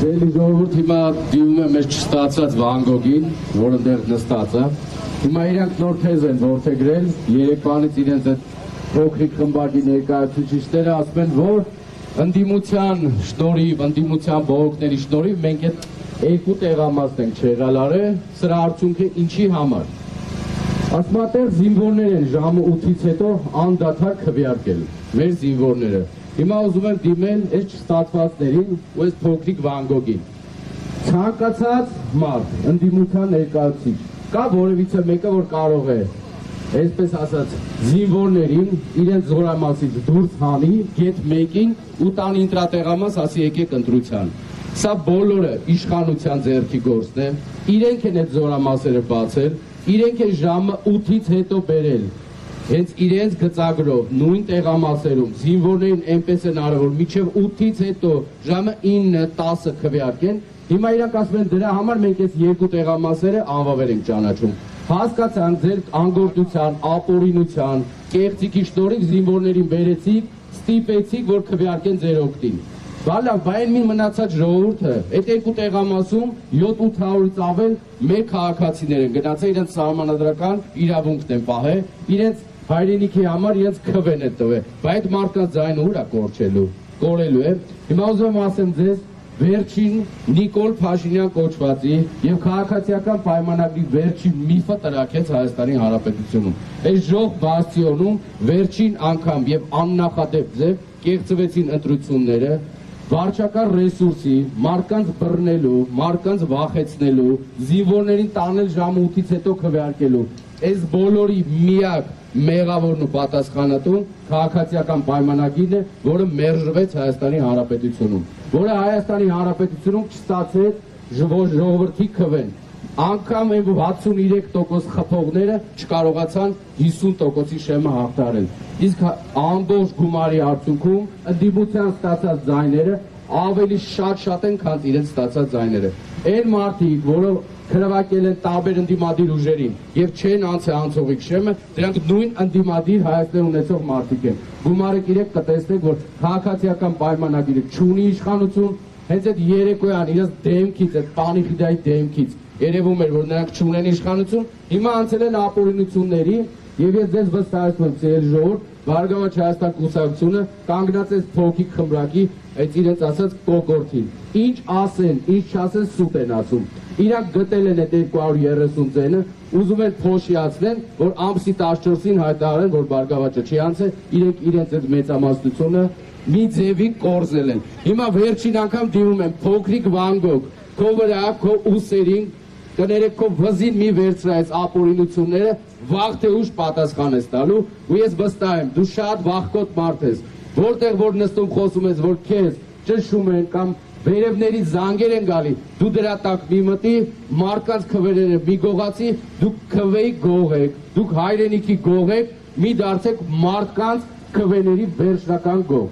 Սելի ժողովուրդ հիմա դիմում է մեզ չստացած Վան Գոգին, որը դեռ նստած է։ Հիմա իրանք նոր թեզ են որդեգրել, երեկվանից իրենց այդ փոքրիկ խմբակի ներկայացուցիչները ասում են, որ ընդդիմության շնորհիվ, ընդդիմության բողոքների շնորհիվ մենք այդ երկու տեղամասն ենք չեղալարել, սրա արդյունքը ինչի համար։ Ասմատեղ զինվորներ են ժամը 8-ից հետո անդադար քվեարկել, մեր զինվորները։ Հիմա ուզում եմ դիմել այս չստացվածներին ու այս փոքրիկ Վան Գոգին։ Ցանկացած մարդ, ընդդիմության ներկայացուցիչ, կա որևիցե մեկը, որ կարող է, այսպես ասած, զինվորներին իրենց զորամասից դուրս հանի, գետ մեկին ու տան ինտրատեղամաս ասի եկեք ընտրության։ Սա բոլորը իշխանության ձեռքի գործն է, իրենք են այդ զորամասերը բացել, իրենք են ժամը 8-ից հետո բերել, հենց իրենց գծագրով, նույն տեղամասերում, զինվորներին այնպես են արել, որ մինչև 8-ից հետո ժամը 9-10 քվեարկեն, հիմա իրանք ասում են դրա համար մենք այս երկու տեղամասերը անվավեր ենք ճանաչում։ Հասկացան ձեր անգործության, ապօրինության, կեղծիքի շնորհիվ զինվորներին բերեցիք, ստիպեցիք, որ քվեարկեն ձեր օգտին։ Բալավ, բայն մի մնացած ժողովուրդը, այդ երկու տեղամասում 7-800-ից ավել մեր քաղաքացիներ են գնացել, իրենց սահմանադրական իրավունքն են պահել, իրենց հայրենիքի համար իրենց քվեն է տվել, բայց այդ մարդկանց ձայնը ուր է կորելու է։ Հիմա ուզում եմ ասեմ ձեզ, վերջին Նիկոլ Փաշինյան կոչվածի եւ քաղաքացիական պայմանագրի վերջին միֆը տրաքեց Հայաստանի Հանրապետությունում։ Այս ժող բաստիոնում վերջին անգամ եւ աննախադեպ ձև կեղծվեցին ընտրությունները, վարչական ռեսուրսի, մարդկանց բռնելու, մարդկանց վախեցնելու, զինվորներին տանել ժամը 8-ից հետո քվեարկելու, այս բոլորի միակ մեղավորն ու պատասխանատուն քաղաքացիական պայմանագիրն է, որը մերժվեց Հայաստանի Հանրապետությունում, որը Հայաստանի Հանրապետությունում չստացեց ժողովրդի քվեն, անգամ 63% խփողները չկարողացան 50%-ի շեմը հաղթարել, իսկ ամբողջ գումարի արդյունքում ընդդիմության ստացած ձայները ավելի շատ են, քան իրենց ստացած ձայները։ Այն մարդիկ, որը քրվակել են տարբեր ընդդիմադիր ուժերին եւ չեն անցողիկ շեմը, դրանք նույն ընդդիմադիր Հայաստան ունեցող մարդիկ են։ Գումարը գիրեք կտեսնեք, որ քաղաքացիական պայմանագիրը չունի իշխանություն, հենց այդ երեկոյան իրենց դեմքից, այդ պանիխիդայի դեմքից երևում էր, որ նրանք չունեն իշխանություն, հիմա անցել են ապօրինությունների եւ ես ձեզ վստահեցնում եմ, ծեր ժողովուրդ, Բարգավաճ Հայաստան կուսակցությունը կանգնած է փոքրիկ խմբակի այդ իրենց ասած կոկորտին։ Ինչ ասեն, ինչ չասեն, սուտ են ասում։ Իրանք գտել են այդ 230 ձենը, ուզում են փոշիացնեն, որ ամսի 14-ին հայտարարեն, որ Բարգավաճը չի անցել, իրենց այդ մեծամասնությունը մի ձևի կորզել են։ Հիմա վերջին անգամ դիմում են փոքրիկ Վան Գոգ, քո վրա, քո ուսերին կներեք քո վզին մի վերցրայց ապօրինությունները, վաղ թե ուշ պատասխան ես տալու, ու ես վստահ եմ, դու շատ վախկոտ մարդ ես, որտեղ որ նստում խոսում ես, որ քեզ ճնշում են կամ վերևների զանգեր են գալի, դու դրա տակ մի մտի, մարդկանց քվերերը մի գողացի, դուք քվեի գող եք, դուք հայրենիքի գող եք, մի դարձեք մարդկանց քվեների վերջնական գող։